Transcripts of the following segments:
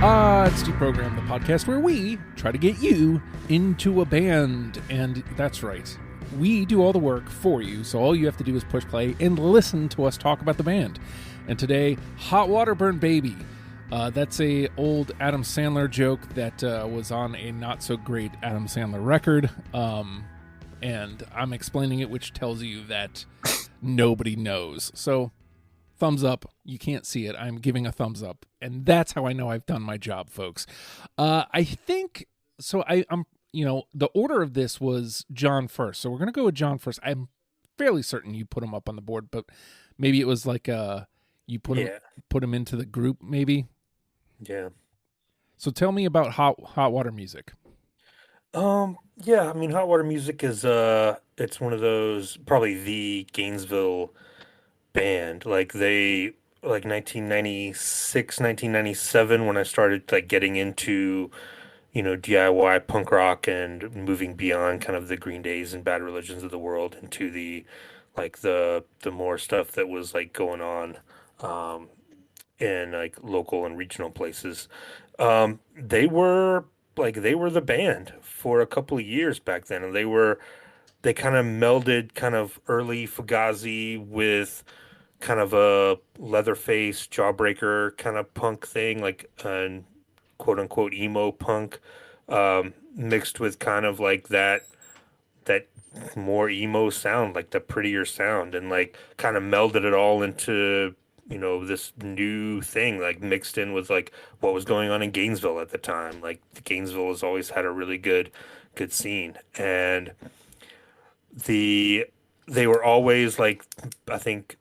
It's Deprogram, the podcast where we try to get you into a band. And that's right, we do all the work for you, so all you have to do is push play and listen to us talk about the band. And today, Hot Water Burn Baby. That's a old Adam Sandler joke that was on a not-so-great Adam Sandler record. And I'm explaining it, which tells you that nobody knows. So, thumbs up. You can't see it. I'm giving a thumbs up. And that's how I know I've done my job, folks. I think, so I'm, the order of this was John first. So we're going to go with John first. I'm fairly certain you put him up on the board, but maybe it was like you put him into the group, maybe? Yeah. So tell me about hot water music. Yeah, I mean, Hot Water Music is it's one of those, probably the Gainesville band. Like 1996, 1997, when I started like getting into, DIY punk rock and moving beyond kind of the Green Days and Bad Religions of the world into the more stuff that was like going on in like local and regional places. They were the band for a couple of years back then, and they kind of melded kind of early Fugazi with kind of a Leatherface Jawbreaker kind of punk thing, like quote unquote emo punk, mixed with kind of like that more emo sound, like the prettier sound, and like kind of melded it all into this new thing, like mixed in with like what was going on in Gainesville at the time. Like Gainesville has always had a really good scene, and the they were always like, I think,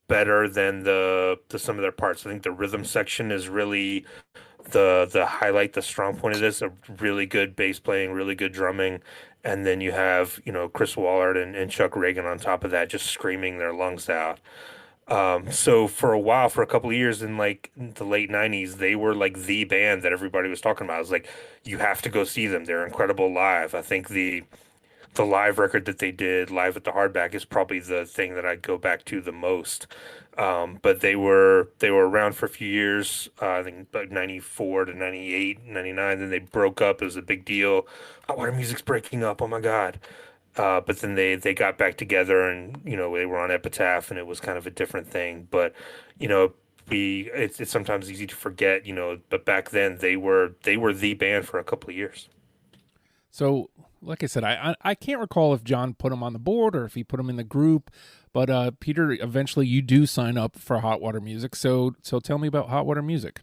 better than the some of their parts. I think the rhythm section is really the highlight, the strong point of this. A really good bass playing, really good drumming, and then you have Chris Wallard and Chuck Reagan on top of that, just screaming their lungs out. So for a while, for a couple of years in like the late 90s, they were like the band that everybody was talking about. It was like, you have to go see them. They're incredible live. I think the live record that they did live at the Hardback is probably the thing that I'd go back to the most. But they were around for a few years, I think about 94 to 98, 99. Then they broke up. It was a big deal. Oh, Water Music's breaking up. Oh my God. But then they got back together, and they were on Epitaph, and it was kind of a different thing. But you know it's sometimes easy to forget, but back then they were the band for a couple of years. So, like I said, I can't recall if John put him on the board or if he put him in the group, but Peter, eventually you do sign up for Hot Water Music. So tell me about Hot Water Music.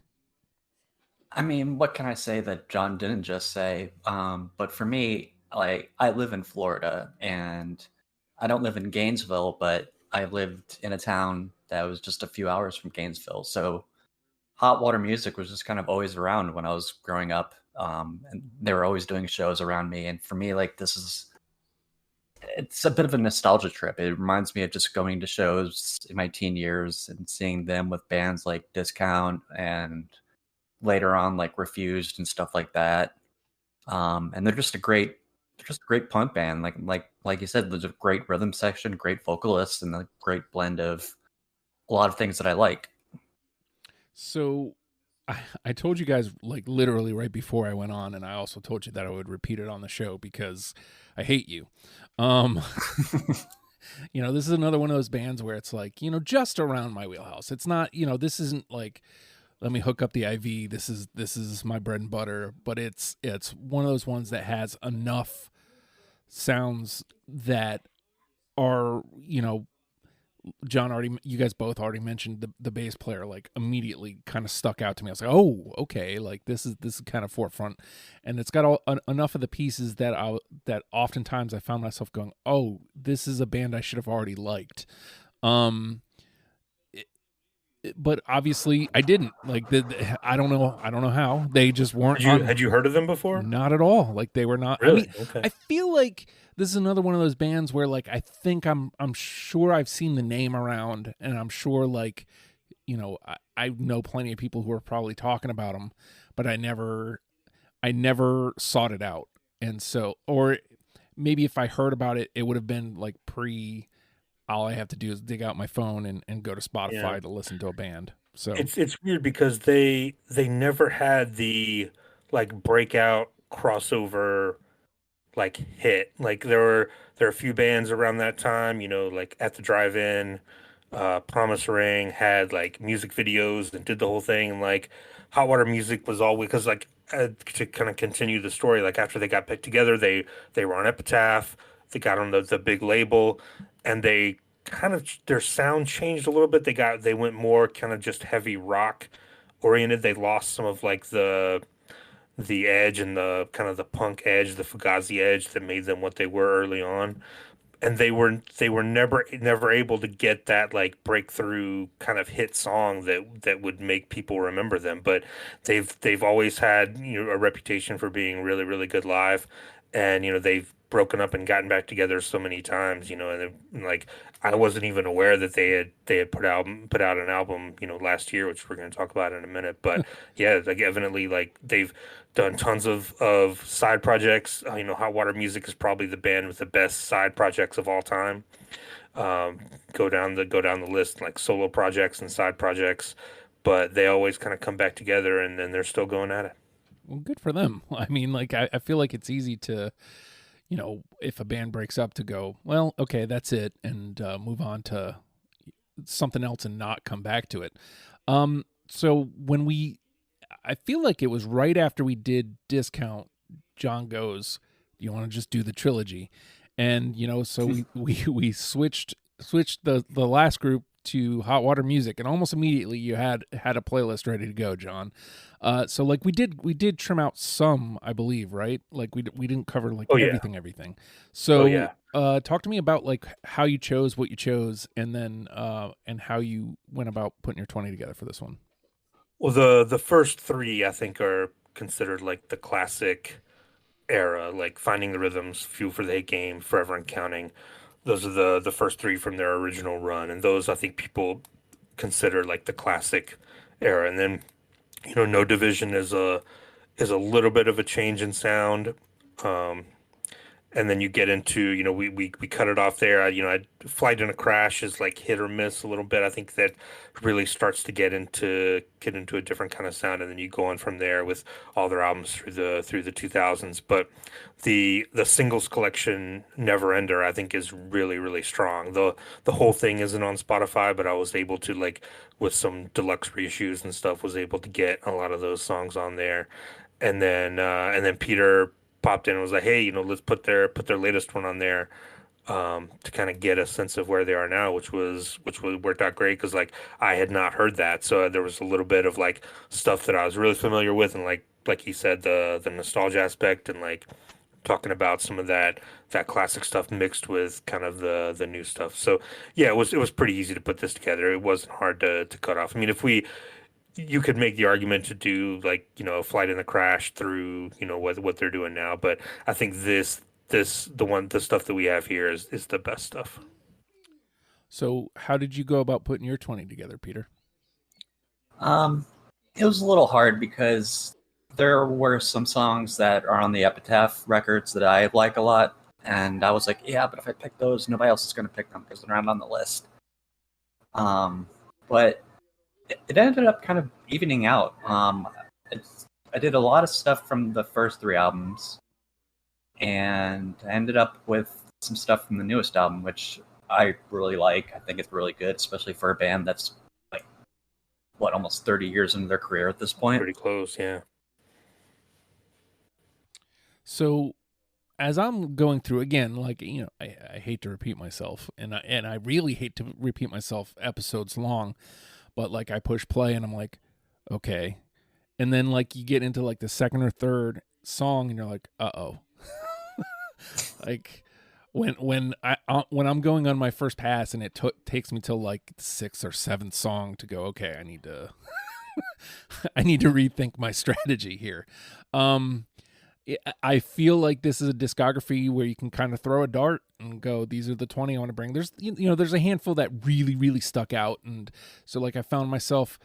I mean, what can I say that John didn't just say? But for me, like, I live in Florida, and I don't live in Gainesville, but I lived in a town that was just a few hours from Gainesville. So Hot Water Music was just kind of always around when I was growing up. And they were always doing shows around me. And for me, like, it's a bit of a nostalgia trip. It reminds me of just going to shows in my teen years and seeing them with bands like Discount and later on like Refused and stuff like that. And they're just a great punk band. Like you said, there's a great rhythm section, great vocalists, and a great blend of a lot of things that I like. So I told you guys, like, literally right before I went on, and I also told you that I would repeat it on the show because I hate you. This is another one of those bands where it's like, just around my wheelhouse. It's not, this isn't like, let me hook up the IV. This is my bread and butter, but it's one of those ones that has enough sounds that are, you guys both already mentioned the bass player, like, immediately kind of stuck out to me. I was like, oh, okay, like this is kind of forefront, and it's got enough of the pieces that oftentimes I found myself going, oh, this is a band I should have already liked. But obviously I didn't like. I don't know how they just weren't. Had you heard of them before? Not at all. Like, they were not. Really? I mean, Okay. I feel like this is another one of those bands where, like, I think I'm sure I've seen the name around, and I'm sure, like, I know plenty of people who are probably talking about them, but I never sought it out. And so, or maybe if I heard about it, it would have been like all I have to do is dig out my phone and go to Spotify to listen to a band. So It's weird because they never had the like breakout crossover like hit. Like there were a few bands around that time, like At the Drive-In, Promise Ring had like music videos and did the whole thing, and like Hot Water Music was always because like to kind of continue the story, like after they got picked together, they were on Epitaph, they got on the big label, and they kind of their sound changed a little bit. They went more kind of just heavy rock oriented. They lost some of like the edge and the kind of the punk edge, the Fugazi edge that made them what they were early on. And they were never able to get that like breakthrough kind of hit song that would make people remember them. But they've always had, a reputation for being really, really good live. And they've broken up and gotten back together so many times, and like I wasn't even aware that they had put out an album, last year, which we're going to talk about in a minute. But yeah, like evidently like they've done tons of side projects. Hot Water Music is probably the band with the best side projects of all time. Go down the list, like solo projects and side projects, but they always kind of come back together, and then they're still going at it. well, good for them. I mean, like I feel like it's easy to, if a band breaks up, to go, well, okay, that's it, and move on to something else and not come back to it. So I feel like it was right after we did Discount. John goes, "You want to just do the trilogy?" And so we switched the last group to Hot Water Music, and almost immediately you had a playlist ready to go, John. So like we did trim out some, I believe, right? Like we didn't cover like Oh yeah. everything. So Oh yeah. talk to me about like how you chose what you chose, and then and how you went about putting your 20 together for this one. Well, the first three I think are considered like the classic era, like Finding the Rhythms, Fuel for the Hate Game, Forever and Counting. Those are the first three from their original run, and those I think people consider like the classic era. And then No Division is a little bit of a change in sound. Um, and then you get into, we cut it off there. Flight in a Crash is like hit or miss a little bit. I think that really starts to get into a different kind of sound, and then you go on from there with all their albums through the 2000s. But the singles collection Never Ender, I think, is really, really strong. The whole thing isn't on Spotify, but I was able to, like, with some deluxe reissues and stuff, was able to get a lot of those songs on there. And then Peter popped in and was like, "Hey, let's put their latest one on there, to kind of get a sense of where they are now," which was worked out great because like I had not heard that, so there was a little bit of like stuff that I was really familiar with, and like he said, the nostalgia aspect, and like talking about some of that classic stuff mixed with kind of the new stuff. So yeah, it was pretty easy to put this together. It wasn't hard to cut off. I mean, you could make the argument to do like Flight in the Crash through what they're doing now, but I think the stuff that we have here is the best stuff. So how did you go about putting your 20 together, Peter? It was a little hard because there were some songs that are on the Epitaph records that I like a lot, and I was like, yeah, but if I pick those, nobody else is going to pick them because they're not on the list. But it ended up kind of evening out. I did a lot of stuff from the first three albums, and I ended up with some stuff from the newest album, which I really like. I think it's really good, especially for a band that's like, almost 30 years into their career at this point. Pretty close, yeah. So as I'm going through again, like I hate to repeat myself, and I really hate to repeat myself episodes long, but like I push play and I'm like, okay, and then like you get into like the second or third song and you're like, uh-oh. Like when I'm going on my first pass and it takes me till like the sixth or seventh song to go, okay, I need to I need to rethink my strategy here. I feel like this is a discography where you can kind of throw a dart and go, these are the 20 I want to bring. There's there's a handful that really, really stuck out, and so like I found myself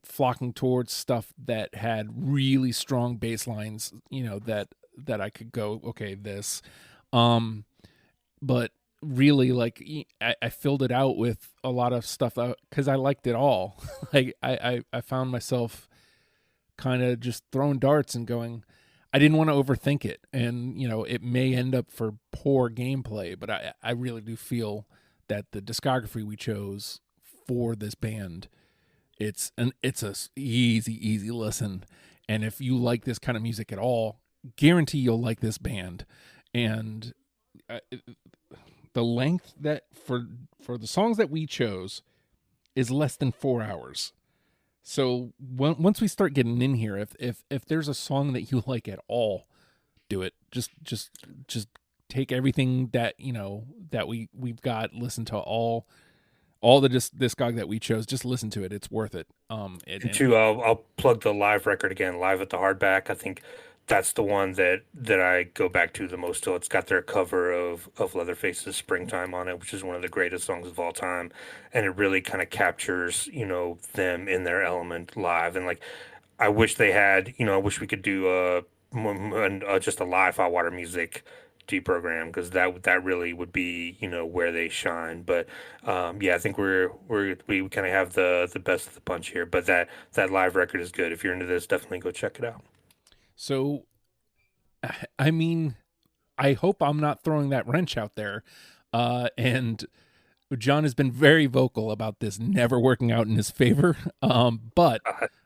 flocking towards stuff that had really strong bass lines, that I could go, okay, this. But really like I filled it out with a lot of stuff because I liked it all. Like I found myself kind of just throwing darts and going. I didn't want to overthink it, and it may end up for poor gameplay, but I really do feel that the discography we chose for this band, it's a easy listen, and if you like this kind of music at all, guarantee you'll like this band. And the length that for the songs that we chose is less than 4 hours. So once we start getting in here, if there's a song that you like at all, do it. Just take everything that that we've got. Listen to all the discog that we chose. Just listen to it. It's worth it. I'll plug the live record again. Live at the Hardback. I think that's the one that I go back to the most. Still, it's got their cover of Leatherface's "Springtime" on it, which is one of the greatest songs of all time, and it really kind of captures them in their element live. And like, I wish they had I wish we could do just a live Hot Water Music deprogram, because that really would be where they shine. But I think we kind of have the best of the bunch here. But that live record is good. If you're into this, definitely go check it out. So, I mean, I hope I'm not throwing that wrench out there. And John has been very vocal about this never working out in his favor. But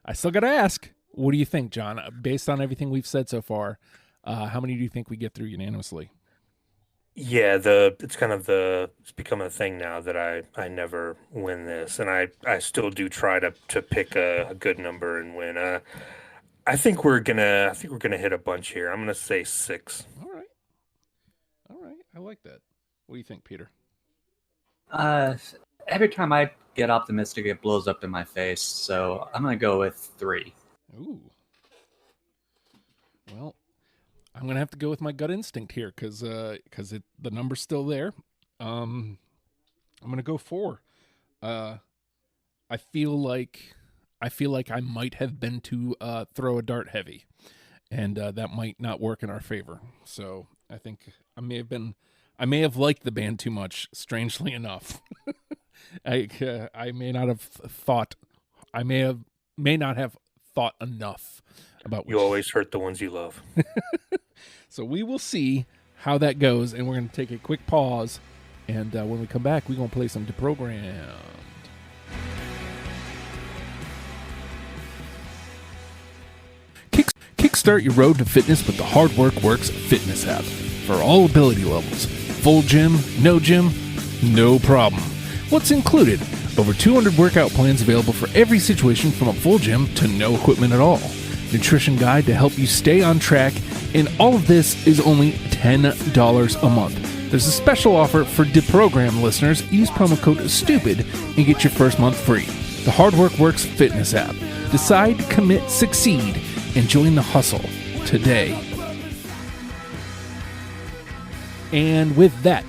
I still got to ask, what do you think, John? Based on everything we've said so far, how many do you think we get through unanimously? Yeah, it's become a thing now that I never win this, and I still do try to pick a good number and win. I think we're gonna hit a bunch here. I'm gonna say 6. All right. I like that. What do you think, Peter? Every time I get optimistic, it blows up in my face. So I'm gonna go with 3. Ooh. Well, I'm going to have to go with my gut instinct here because the number's still there. I'm going to go 4. I feel like I might have been to throw a dart heavy, and that might not work in our favor. So I think I may have liked the band too much, strangely enough. I may not have thought enough about. You always hurt the ones you love. So we will see how that goes, and we're going to take a quick pause, and when we come back, we're going to play some Deprogrammed. Kickstart your road to fitness with the Hard Work Works fitness app. For all ability levels, full gym, no problem. What's included? Over 200 workout plans available for every situation, from a full gym to no equipment at all. Nutrition guide to help you stay on track, and all of this is only $10 a month. There's a special offer for Deprogram listeners. Use promo code STUPID and get your first month free. The Hard Work Works fitness app. Decide, commit, succeed, and join the hustle today. And with that,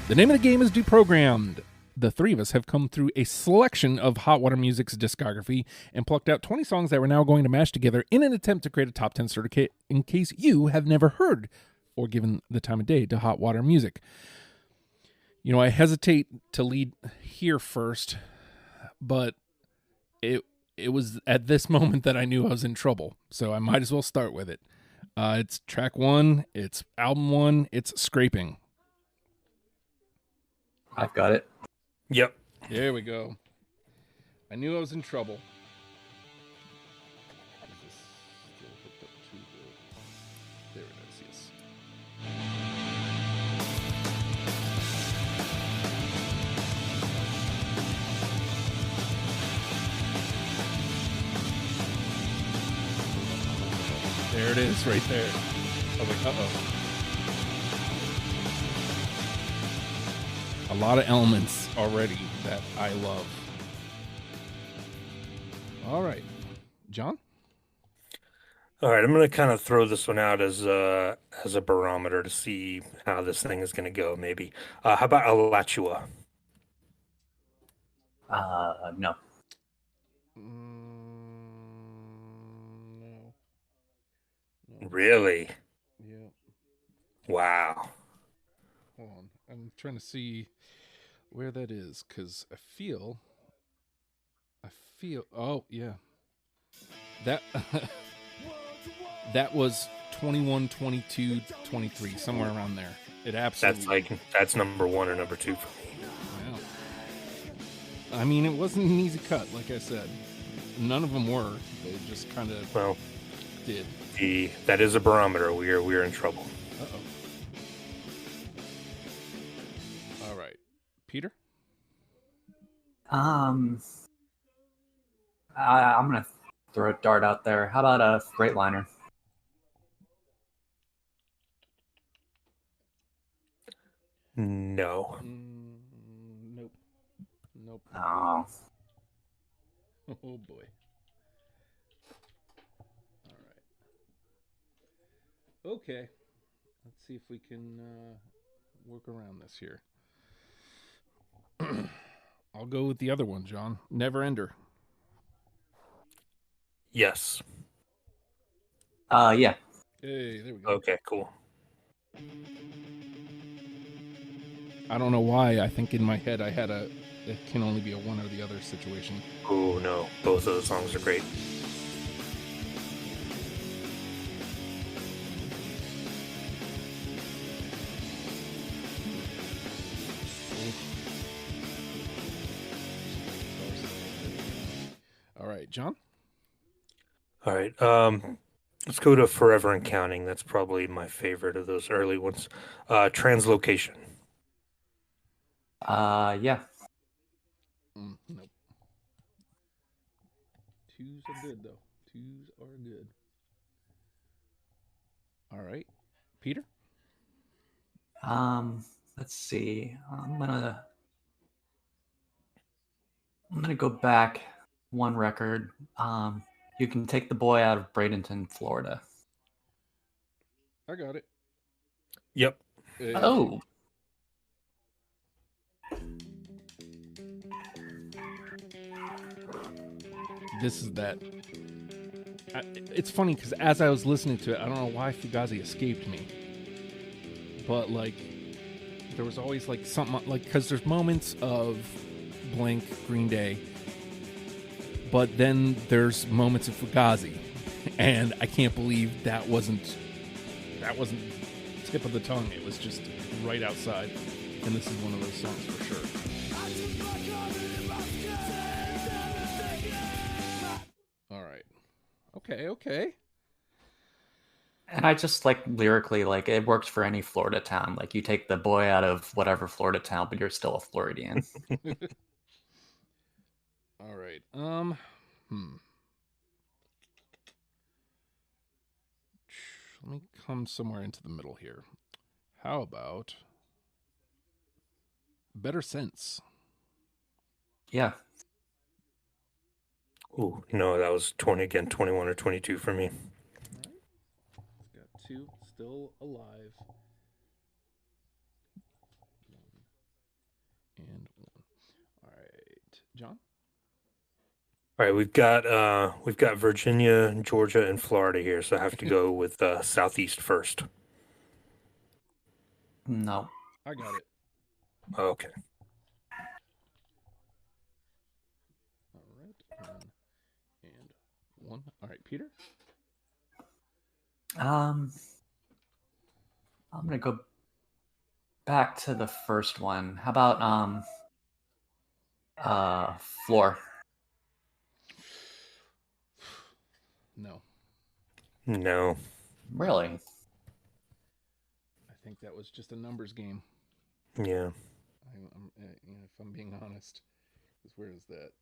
the name of the game is Deprogrammed. The three of us have come through a selection of Hot Water Music's discography and plucked out 20 songs that we're now going to mash together in an attempt to create a top 10 certificate in case you have never heard or given the time of day to Hot Water Music. I hesitate to lead here first, but it was at this moment that I knew I was in trouble, so I might as well start with it. It's track 1, it's album 1, it's Scraping. I've got it. Yep. There we go. I knew I was in trouble. Is this still hooked up to the... There it is, yes. There it is, right there. I was like, uh-oh. A lot of elements already that I love. All right. John? All right, I'm going to kind of throw this one out as a barometer to see how this thing is going to go, maybe. How about Alachua? No. No. Really? Yeah. Wow. Hold on. I'm trying to see where that is because I feel. Oh yeah, that that was 21, 22, 23, somewhere around there. It absolutely. That's number 1 or number 2 for me. Wow. I mean, it wasn't an easy cut, like I said. None of them were. They just kind of did. That is a barometer. We're in trouble. Uh-oh. All right, Peter. I'm gonna throw a dart out there. How about a Freightliner? No. Nope. Oh. Oh boy. All right. Okay. Let's see if we can work around this here. I'll go with the other one, John. Never Ender. Yes. Yeah. Hey, there we go. Okay, cool. I don't know why. I think in my head I had it can only be a one or the other situation. Oh no, both of those songs are great. All right, John. All right. Let's go to Forever and Counting. That's probably my favorite of those early ones. Translocation. Yeah. Nope. Twos are good though. Twos are good. All right, Peter. Let's see. I'm gonna go back one record. You Can Take the Boy Out of Bradenton, Florida. I got it. Yep. Oh. This is that. It's funny because as I was listening to it, I don't know why Fugazi escaped me, but like there was always like something like because there's moments of Blink, Green Day, but then there's moments of Fugazi, and I can't believe that wasn't tip of the tongue. It was just right outside, and this is one of those songs for sure. All right. Okay. And I just like lyrically, like it works for any Florida town. Like you take the boy out of whatever Florida town, but you're still a Floridian. All right. Let me come somewhere into the middle here. How about Better Sense? Yeah. Ooh, no, that was 21 or 22 for me. All right. Got two still alive. One and one. All right, John. All right, we've got Virginia, Georgia, and Florida here, so I have to go with Southeast first. No. I got it. Okay. All right, and one. All right, Peter. I'm gonna go back to the first one. How about Floor? No. No. Really? I think that was just a numbers game. Yeah. If I'm being honest, because where is that?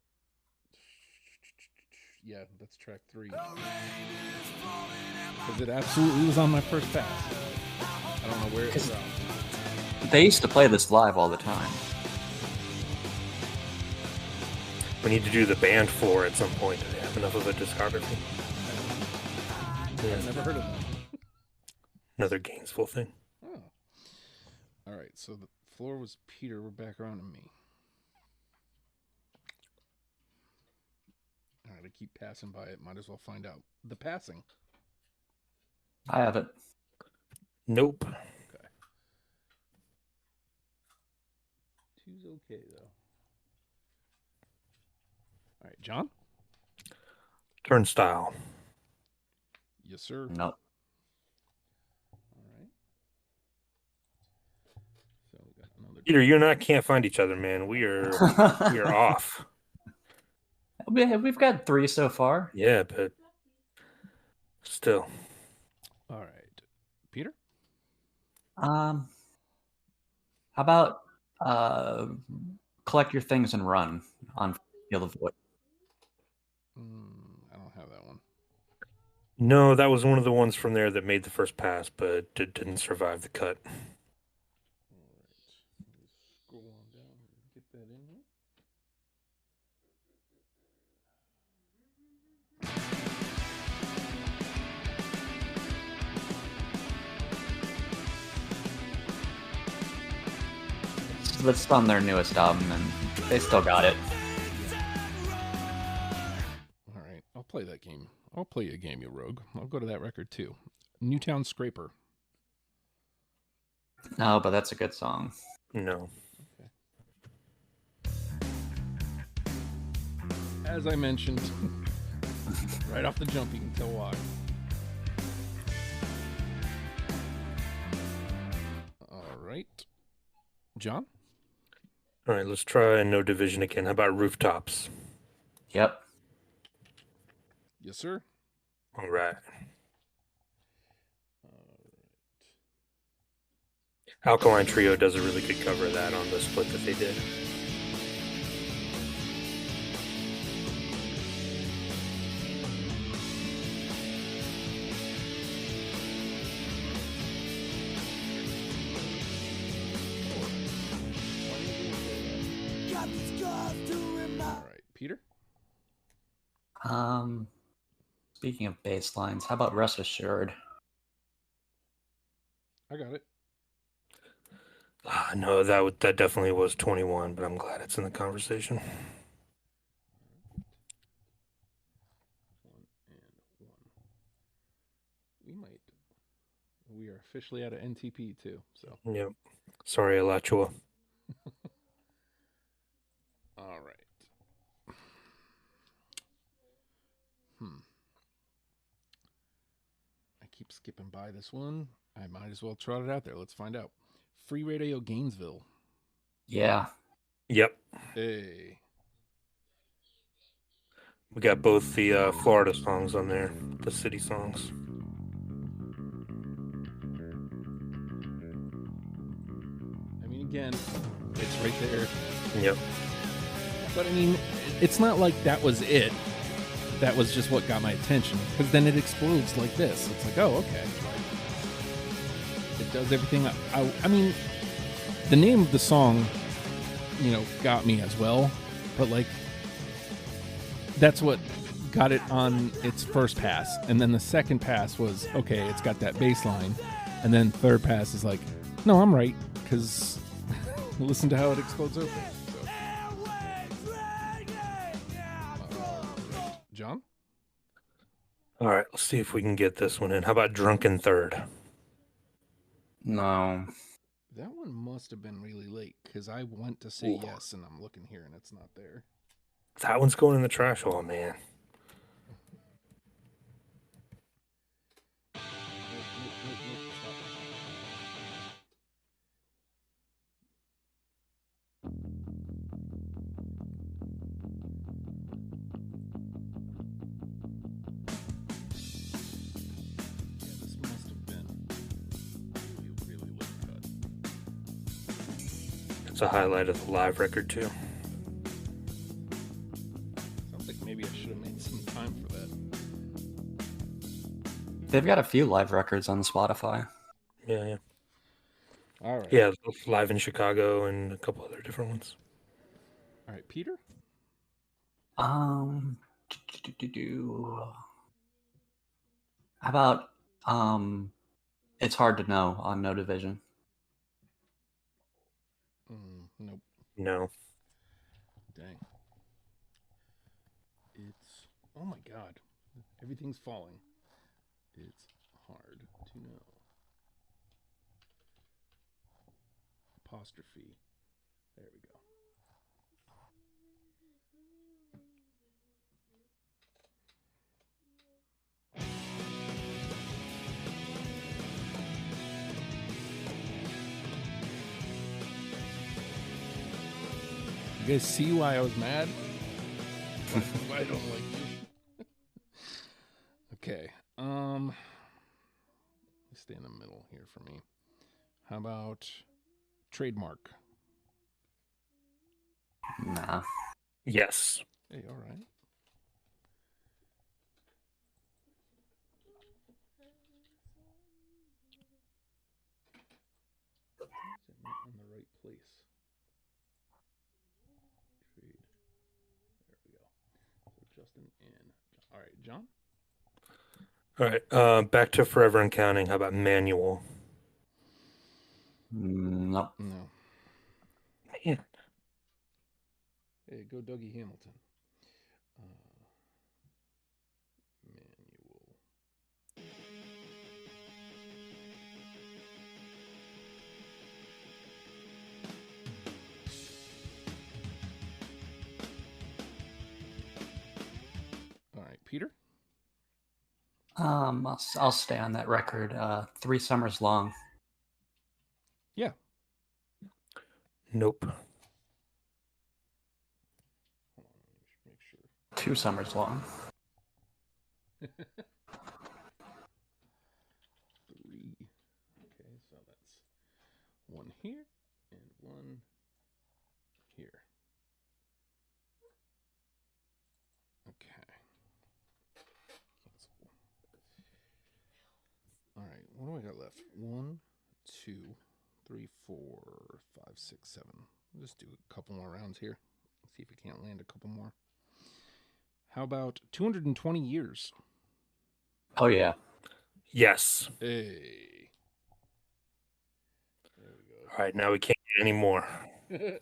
Yeah, that's track 3. Because it absolutely was on my first pass. I don't know where it's from. They used to play this live all the time. We need to do the band Floor at some point. Do they have enough of a discography? I've never heard of that. Another Gainesville thing. Oh. All right, so the Floor was Peter. We're back around to me. All right, I keep passing by it. Might as well find out. The Passing. I have it. Nope. Okay. okay though. All right, John. Turnstile. Yes, sir. No. All right. So we got another. Peter, you and I can't find each other, man. We are off. We've got 3 so far. Yeah, but still. All right, Peter. How about collect your things and run on Field of Void? I don't have that one. No, that was one of the ones from there that made the first pass, but didn't survive the cut. All right. Let's scroll on down and get that in here. It's on their newest album, and they still got it. All right, I'll play that game. I'll play a game, you rogue. I'll go to that record too. Newtown Scraper. No, but that's a good song. No. As I mentioned, right off the jump, you can tell why. All right, John. All right, let's try No Division again. How about Rooftops? Yep. Yes, sir. All right. Alkaline Trio does a really good cover of that on the split that they did. All right, Peter. Speaking of bass lines, how about Rest Assured? I got it. No, that definitely was 21, but I'm glad it's in the conversation. 1 and 1. We are officially out of NTP too. So. Yep. Sorry, Alachua. All right. I keep skipping by this one. I might as well trot it out there. Let's find out. Free Radio Gainesville. Yeah. Yep. Hey. We got both the Florida songs on there, the city songs. I mean, again, it's right there. Yep. But I mean, it's not like that was it. That was just what got my attention. Because then it explodes like this. It's like, oh, okay. It does everything. I mean, the name of the song, got me as well. But like, that's what got it on its first pass. And then the second pass was, okay, it's got that bass line. And then third pass is like, no, I'm right. Because listen to how it explodes open. So. John? All right, let's see if we can get this one in. How about Drunken Third? No. That one must have been really late because I went to say yes and I'm looking here and it's not there. That one's going in the trash hole, man. This must have been really late cut. It's a highlight of the live record, too. Sounds like maybe I should have made some time for that. They've got a few live records on Spotify. Yeah. All right. Yeah, live in Chicago and a couple other different ones. All right, Peter? How about It's Hard to Know on No Division? Nope. No. Dang. Oh my God. Everything's falling. It's hard to know. Apostrophe. There we go. You guys see why I was mad? Why I don't like you. Okay. Stay in the middle here for me. How about trademark? Nah. Yes. Hey, all right. Is it not in the right place? Trade. There we go. So Justin in. All right, John? All right. Back to Forever and Counting. How about manual? No. No. Man. Hey, go Dougie Hamilton. Manual. All right, Peter? I'll stay on that record. 3 Summers Long. Yeah. Nope. Hold on, let me make sure. 2 Summers Long. 3. Okay, so that's 1 here and 1 here. Okay. Cancel. All right, what do I got left? 1, 2, 3, 4, 5, 6, 7. We'll just do a couple more rounds here. See if we can't land a couple more. How about 220 years? Oh, yeah. Yes. Hey. There we All right. Now we can't get any more. go.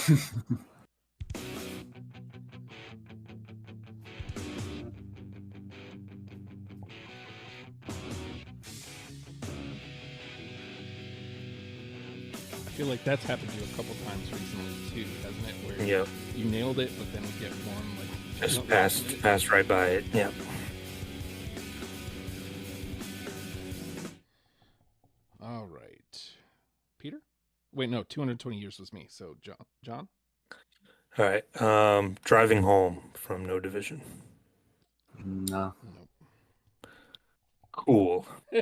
I feel like that's happened to you a couple times recently too, hasn't it? Where Yep. you nailed it, but then we get one like Just passed right by it. Yep. All right, Peter. Wait, no, 220 years was me. So John. All right. Driving Home from No Division. No. Nope. Cool. All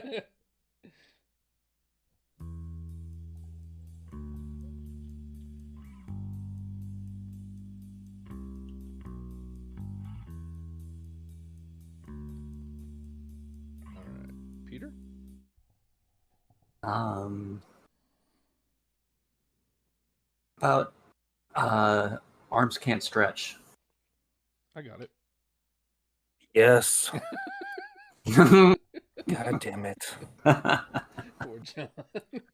right, Peter. About Arms Can't Stretch. I got it. Yes. God damn it. Poor John.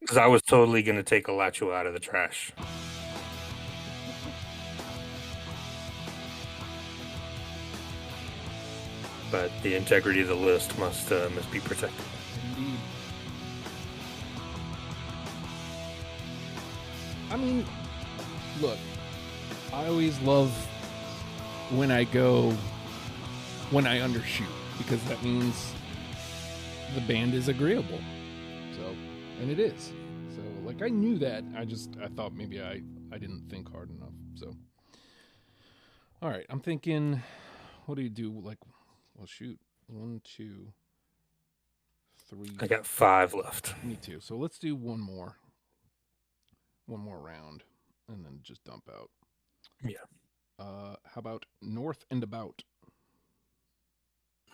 Because I was totally going to take Alachua out of the trash. But the integrity of the list must be protected. Indeed. I mean, look, I always love when I undershoot, because that means the band is agreeable. So, and it is. So, like, I knew that. I thought maybe I didn't think hard enough. So, all right, I'm thinking, what do you do? Like, well, shoot, 1, 2, 3. I got 5 left. Me too. So let's do one more round, and then just dump out. Yeah. How about North and About?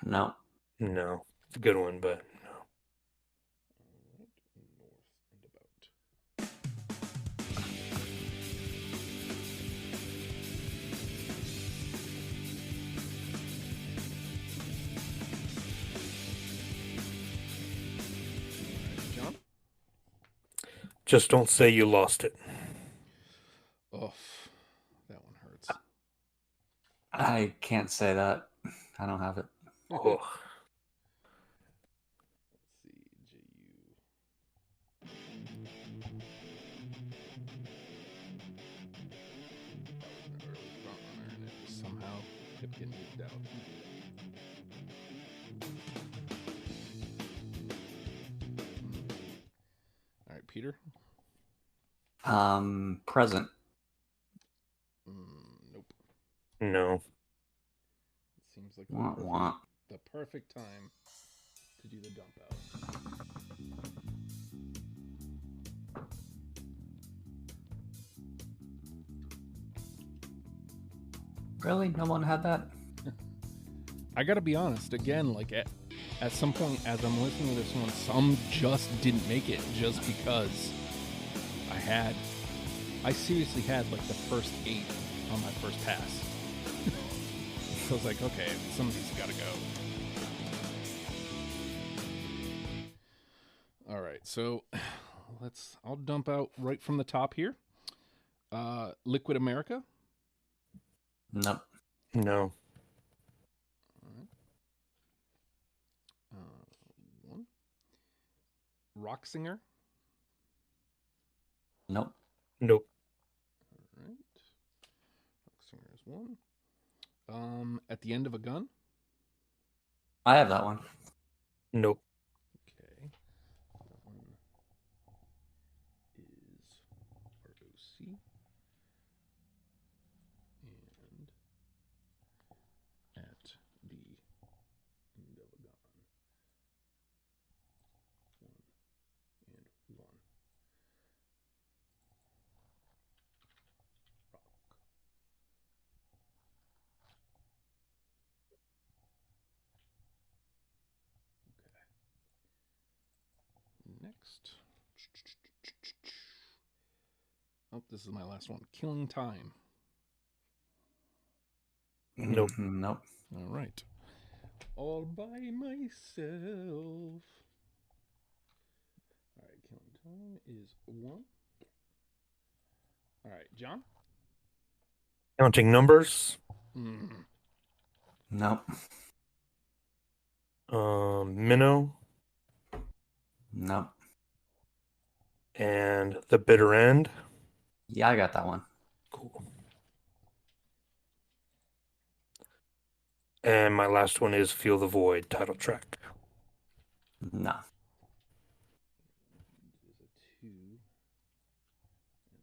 No. No. It's a good one, but no. All right, North and About. All right, John? Just don't say you lost it. Oh, that one hurts. I can't say that. I don't have it. Oh. Let's see, That was an early front runner, and it just somehow kept getting moved out. All right, Peter. Present. No. It seems like Wah, wah. the perfect time to do the dump out. Really? No one had that? I gotta be honest, again, like at some point as I'm listening to this one, some just didn't make it just because I seriously had like the first 8 on my first pass. So I was like, okay, some of these gotta go. All right, so I'll dump out right from the top here. Liquid America. Nope. No. One. Rock Singer. Nope. Nope. All right. Rock Singer is one. At the End of a Gun. I have that one. Nope. Okay. That one is ROC. And At the End of a Gun. 1 and 1. Rock. Okay. Next. Oh, this is my last one. Killing Time. Nope. Nope. All right. All by myself. All right, Killing Time is 1. All right, John? Counting Numbers. Nope. Minnow. Nope. And The Bitter End. Yeah, I got that one. Cool. And my last one is Feel the Void title track. No. Is a 2. And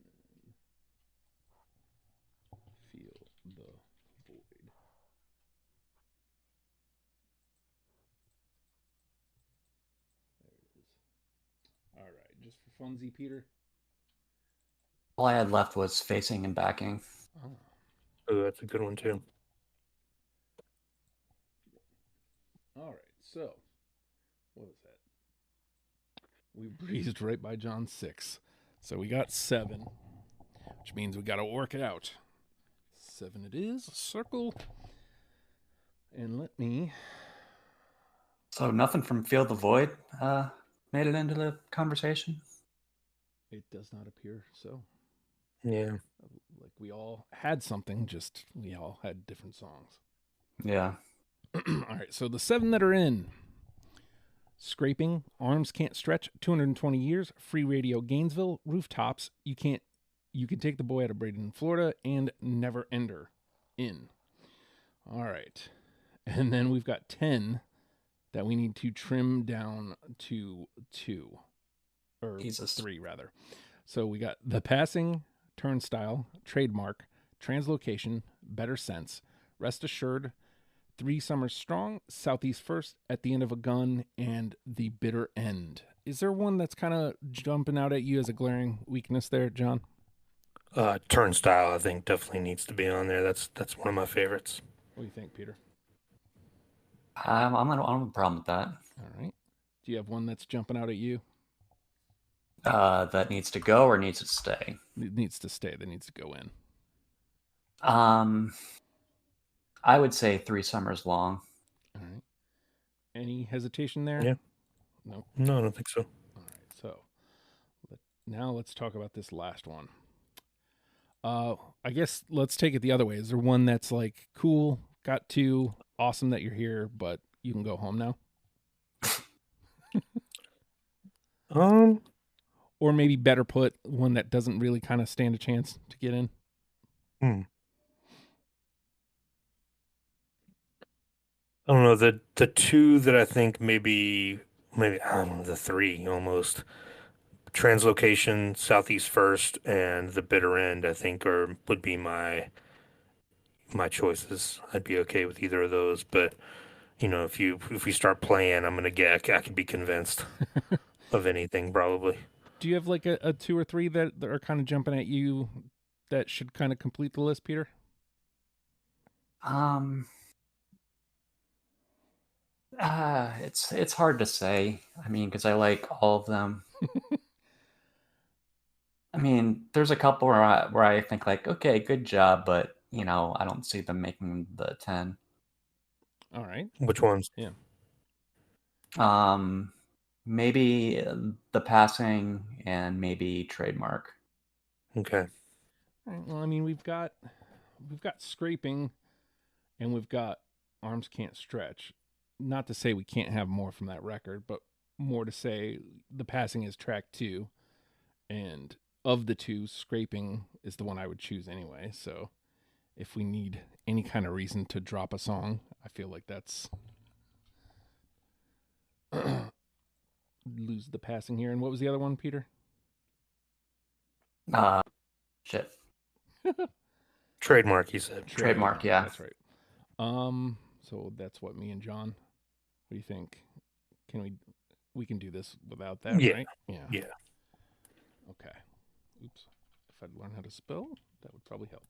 then Feel the Void. There it is. All right, just for funsies, Peter. All I had left was Facing and Backing. Oh, that's a good one too. All right, so what was that? We breezed right by John's 6. So we got 7, which means we got to work it out. 7 it is. Circle. And let me. So nothing from Feel the Void made it into the conversation? It does not appear so. Yeah. Like we all had something, just we all had different songs. Yeah. All right, so the 7 that are in: Scraping, Arms Can't Stretch, 220 Years, Free Radio Gainesville, Rooftops, You Can Take the Boy Out of Braden, Florida, and Never Ender in. All right. And then we've got 10 that we need to trim down to 2. Or Jesus. 3, rather. So we got The Passing, Turnstile, Trademark, Translocation, Better Sense, Rest Assured, 3 Summers Strong, Southeast First, At the End of a Gun, and The Bitter End. Is there one that's kind of jumping out at you as a glaring weakness there, John? Turnstile, I think, definitely needs to be on there. That's one of my favorites. What do you think, Peter? I don't have a problem with that. All right. Do you have one that's jumping out at you? That needs to go or needs to stay? It needs to stay. That needs to go in. I would say 3 Summers Long. All right. Any hesitation there? Yeah. No. No, I don't think so. All right. So now let's talk about this last one. I guess let's take it the other way. Is there one that's like cool, got 2, awesome that you're here, but you can go home now? Or maybe better put, one that doesn't really kind of stand a chance to get in? I don't know, the 2 that I think maybe I don't know, the 3 almost. Translocation, Southeast First, and The Bitter End, I think would be my my choices. I'd be okay with either of those. But if we start playing, I can be convinced of anything probably. Do you have like a 2 or 3 that are kind of jumping at you that should kind of complete the list, Peter? It's hard to say. I mean, because I like all of them. I mean, there's a couple where I think like, okay, good job, but I don't see them making the 10. All right. Which ones? Yeah. Maybe the passing and maybe trademark. Okay. All right, well, I mean, we've got scraping, and we've got arms can't stretch. Not to say we can't have more from that record, but more to say the passing is track 2, and of the 2, scraping is the one I would choose anyway. So if we need any kind of reason to drop a song, I feel like that's lose the passing here. And what was the other one, Peter? Shit. Trademark, you said. Trademark, yeah. That's right. So that's what me and John. What do you think? Can we can do this without that, Yeah. right? Yeah. Okay. Oops. If I'd learn how to spell, that would probably help.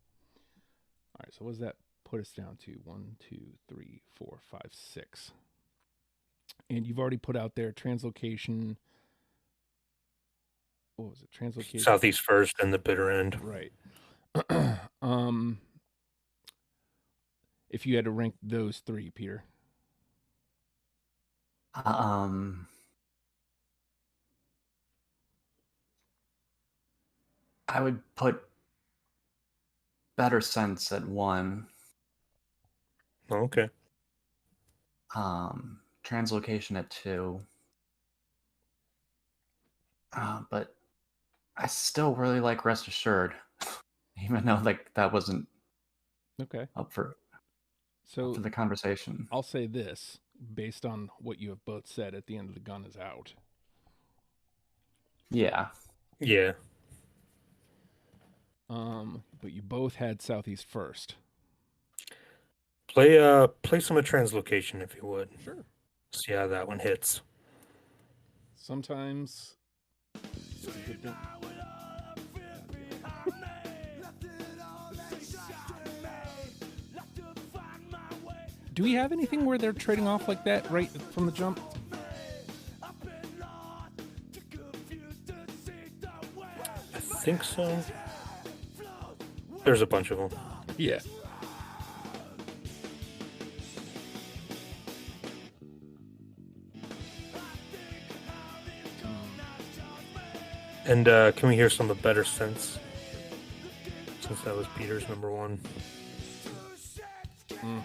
All right, so what does that put us down to? 1, 2, 3, 4, 5, 6. And you've already put out there translocation. What was it? Translocation. Southeast First and the Bitter End. Right. If you had to rank those 3, Peter. I would put Better Sense at 1. Okay. Translocation at 2. But I still really like Rest Assured, even though like that wasn't Okay. up for the conversation. I'll say this, based on what you have both said at the end of The Gun Is Out. Yeah. Yeah. But you both had Southeast First. Play some of Translocation if you would. Sure. See how that one hits. Sometimes it's a good thing. Do we have anything where they're trading off like that right from the jump? I think so. There's a bunch of them. Yeah. And can we hear some of Better Sense? Since that was Peter's number 1. God,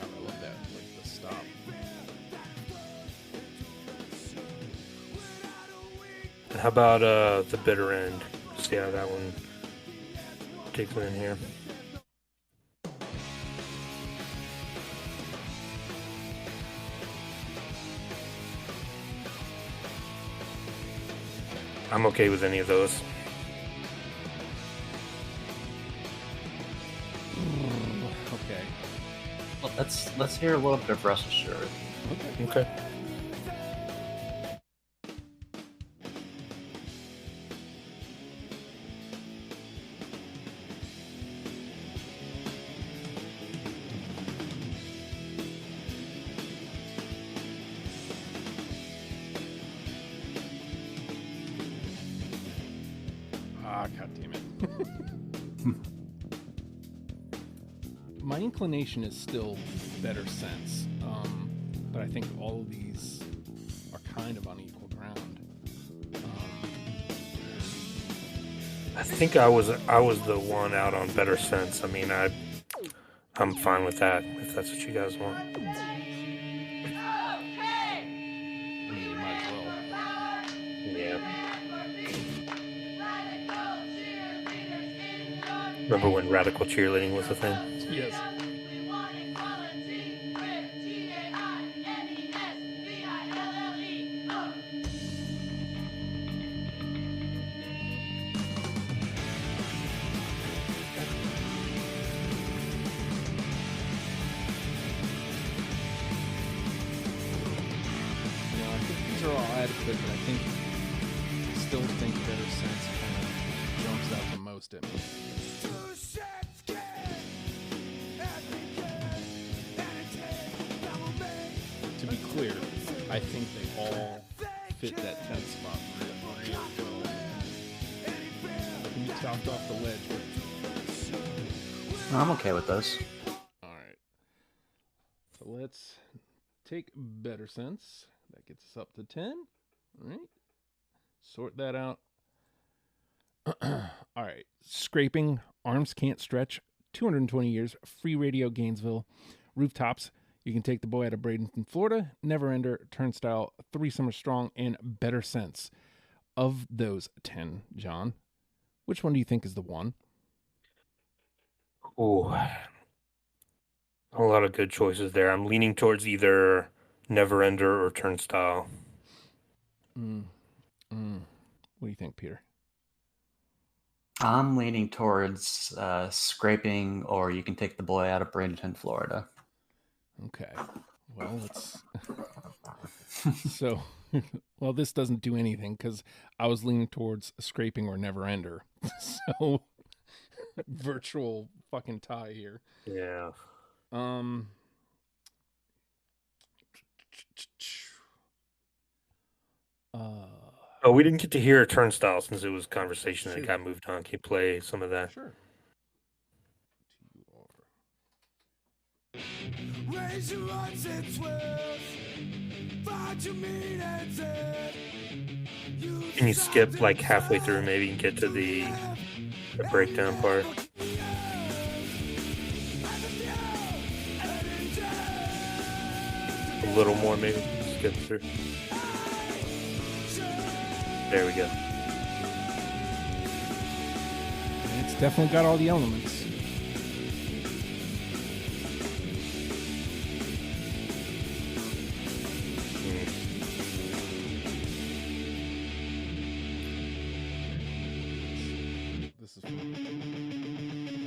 I love that. Like the stop. And how about the Bitter End? See how that one takes in here. I'm okay with any of those. Okay. Well, let's hear a little bit of Rest Assured. Okay. God damn it. My inclination is still Better Sense, but I think all of these are kind of on equal ground. I think I was the one out on Better Sense. I mean, I'm fine with that if that's what you guys want. I mean, you might as well. Yeah. Remember when radical cheerleading was a thing? Yes. had to quit, but I still think Better Sense kind of jumps out the most at me. To be clear, I think they all fit that 10th spot really well. Can you talk off the ledge? I'm okay with those. All right. So let's take Better Sense. That gets us up to 10. All right. Sort that out. All right. Scraping, Arms Can't Stretch, 220 Years, Free Radio Gainesville, Rooftops, You Can Take the Boy Out of Bradenton, Florida, Never Ender, Turnstile, 3 Summer Strong, and Better Sense. Of those 10, John, which one do you think is the one? Oh, a lot of good choices there. I'm leaning towards either Never Ender or Turnstile. What do you think, Peter? I'm leaning towards Scraping, or You Can Take the Boy Out of Bradenton, Florida. Okay. Well, let's... So, well, this doesn't do anything because I was leaning towards Scraping or Never Ender. So, virtual fucking tie here. Yeah. Oh, we didn't get to hear Turnstile since it was conversation that got moved on. Can you play some of that? Sure. Raise your odds and twirls. Find your meanings in. Can you skip like halfway through maybe and get to the breakdown part? A little more maybe. Skip through. There we go. It's definitely got all the elements. This is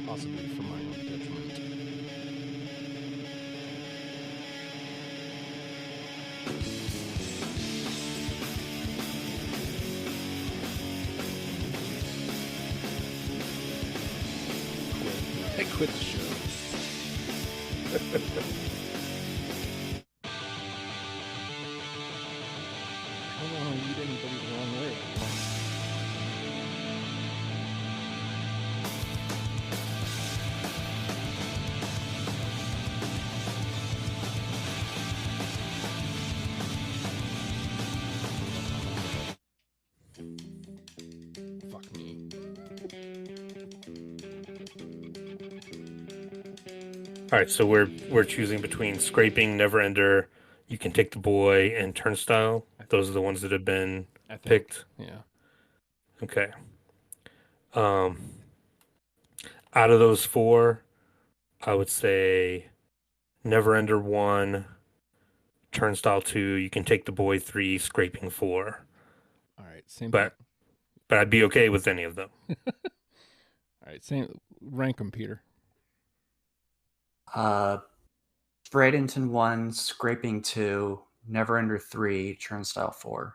possibly for my own detriment. I quit the show. I don't want to lead anybody the wrong way. Fuck me. All right, so we're choosing between Scraping, Never Ender, You Can Take the Boy, and Turnstile. Those are the ones that have been picked. Yeah. Okay. Out of those 4, I would say Never Ender 1, Turnstile 2, You Can Take the Boy 3, Scraping 4. All right. Same. But I'd be okay with any of them. All right. Same. Rank them, Peter. Bradenton 1, Scraping 2, Never Ender 3, Turnstile 4.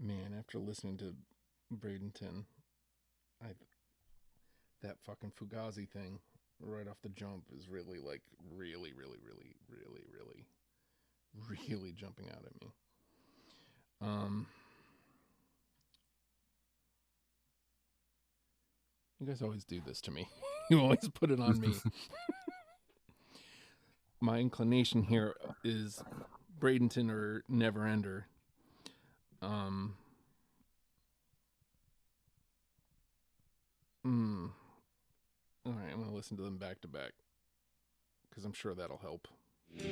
Man, after listening to Bradenton, that fucking Fugazi thing right off the jump is really jumping out at me. You guys always do this to me. You always put it on me. My inclination here is Bradenton or Never Ender. All right, I'm going to listen to them back to back because I'm sure that'll help. How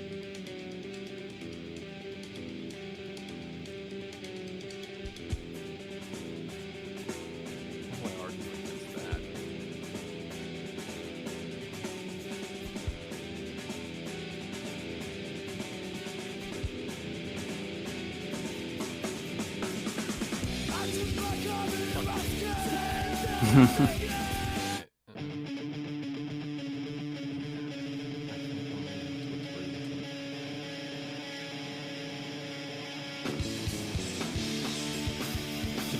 do I argue against that?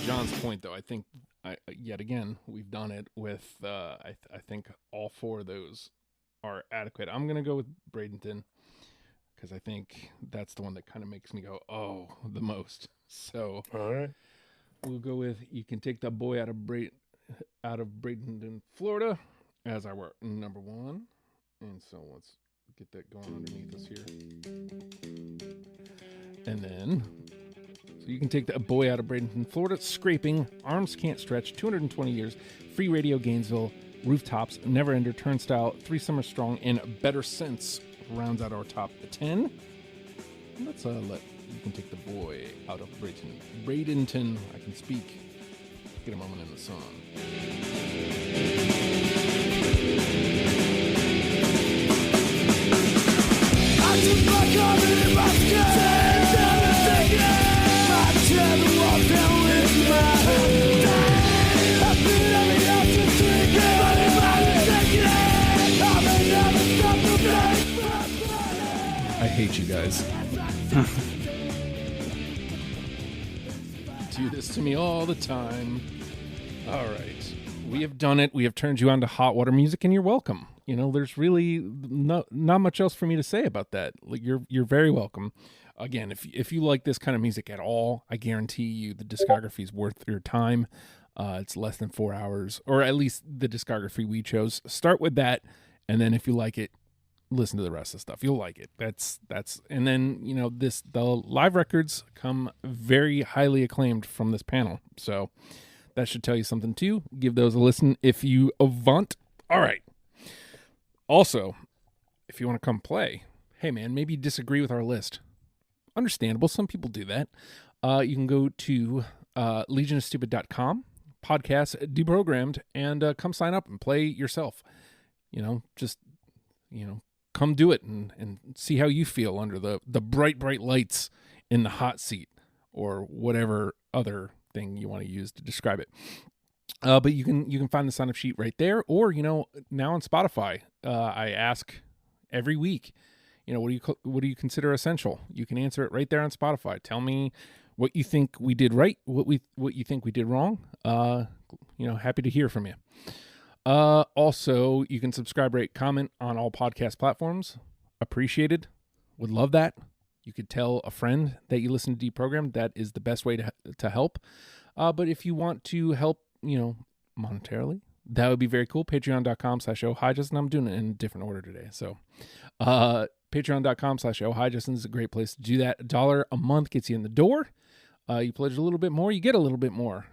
John's point, though, I think yet again we've done it with. I think all four of those are adequate. I'm gonna go with Bradenton because I think that's the one that kind of makes me go, oh, the most. So All right. we'll go with You Can Take That Boy Out of Bradenton, Florida, as our number one. And so let's get that going underneath us here. And then, so You Can Take That Boy Out of Bradenton, Florida, Scraping, Arms Can't Stretch, 220 Years, Free Radio Gainesville, Rooftops, Never Ender, Turnstile, 3 Summers Strong, and Better Sense rounds out our top 10. Let's let You Can Take the Boy Out of Bradenton. I can speak. Get a moment in the sun. I took my car in my skin. My tether walked down with my hand. I've been every house to drink it. I've never stopped to make my money. I hate you guys. Do this to me all the time. All right. We have done it. We have turned you on to hot water music, and you're welcome. You know, there's really not much else for me to say about that. Like, you're very welcome. Again, if you like this kind of music at all, I guarantee you the discography is worth your time. It's less than 4 hours, or at least the discography we chose. Start with that, and then if you like it, listen to the rest of the stuff. You'll like it. That's and then, you know, the live records come very highly acclaimed from this panel. So that should tell you something too. Give those a listen if you want. All right. Also, if you want to come play, hey man, maybe you disagree with our list. Understandable. Some people do that. You can go to legionofstupid.com, podcast deprogrammed, and come sign up and play yourself. You know, just, you know, come do it and see how you feel under the bright lights in the hot seat or whatever other thing you want to use to describe it. But you can find the sign up sheet right there, or, you know, now on Spotify, I ask every week, you know, what do you consider essential? You can answer it right there on Spotify. Tell me what you think we did right, what you think we did wrong. You know, happy to hear from you. Also, you can subscribe, rate, comment on all podcast platforms. Appreciated. Would love that. You could tell a friend that you listen to Deprogrammed. That is the best way to help. But if you want to help, you know, monetarily, that would be very cool. Patreon.com/ohijustin. Justin. I'm doing it in a different order today. So, Patreon.com/ohijustin is a great place to do that. $1 a month gets you in the door. You pledge a little bit more, you get a little bit more.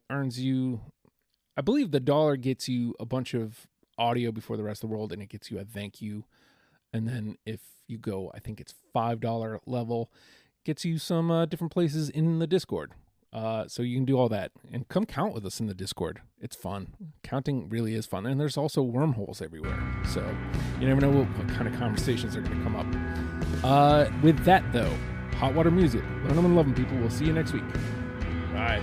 Earns you, I believe the $1 gets you a bunch of audio before the rest of the world, and it gets you a thank you. And then if you go, I think it's $5 level, gets you some different places in the Discord. So you can do all that. And come count with us in the Discord. It's fun. Counting really is fun. And there's also wormholes everywhere. So you never know what kind of conversations are going to come up. With that, though, hot water music. Learn them and love them, people. We'll see you next week. Bye.